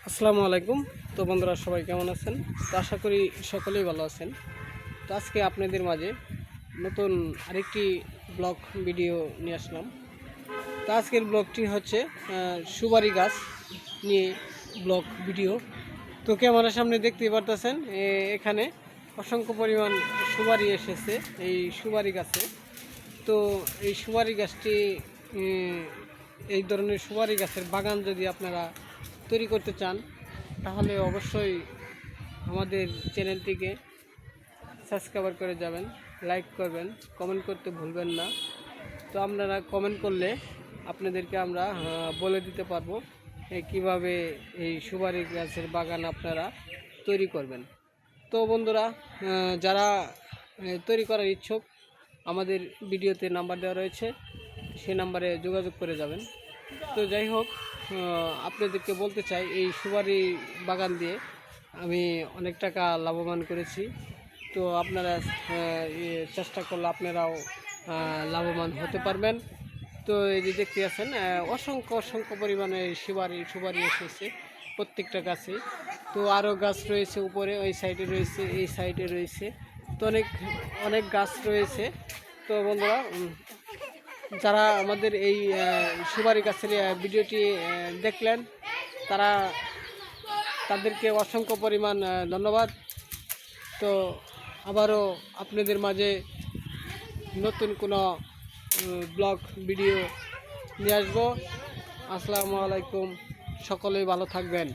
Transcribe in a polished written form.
আসসালামু আলাইকুম। তো বন্ধুরা সবাই কেমন আছেন? তো আশা করি সকলেই ভালো আছেন। তো আজকে আপনাদের মাঝে নতুন আরেকটি ব্লগ ভিডিও নিয়ে আসলাম। তো আজকের ব্লগটি হচ্ছে সুপারি গাছ নিয়ে ব্লগ ভিডিও। তো ক্যামেরার সামনে দেখতেই পারতেছেন এখানে অসংখ্য পরিমাণ সুপারি এসেছে এই সুপারি গাছে। তো এই সুপারি গাছটি এই ধরনের সুপারি গাছের বাগান যদি আপনারা তৈরি করতে চান তাহলে অবশ্যই আমাদের চ্যানেলটিকে সাবস্ক্রাইব করে যাবেন, লাইক করবেন, কমেন্ট করতে ভুলবেন না। তো আপনারা কমেন্ট করলে আপনাদেরকে আমরা বলে দিতে পারবো কিভাবে এই সুপারি গাছের বাগান আপনারা তৈরি করবেন। তো বন্ধুরা যারা তৈরি করার ইচ্ছুক আমাদের ভিডিওতে নাম্বার দেওয়া রয়েছে, সেই নাম্বারে যোগাযোগ করে যাবেন। তো যাই হোক, আপনাদেরকে বলতে চাই এই সুপারি বাগান দিয়ে আমি অনেক টাকা লাভবান করেছি। তো আপনারা চেষ্টা করলে আপনারাও লাভবান হতে পারবেন। তো এই যে দেখতে আছেন অসংখ্য পরিমাণে সুপারি এসেছে প্রত্যেকটা গাছে। তো আরও গাছ রয়েছে উপরে, ওই সাইডে রয়েছে, এই সাইডে রয়েছে। তো অনেক গাছ রয়েছে। তো বন্ধুরা যারা আমাদের এই সুপারি গাছের ভিডিওটি দেখলেন তাদেরকে অসংখ্য পরিমাণ ধন্যবাদ। তো আবারও আপনাদের মাঝে নতুন কোনো ব্লগ ভিডিও নিয়ে আসবো। আসসালামু আলাইকুম, সকলেই ভালো থাকবেন।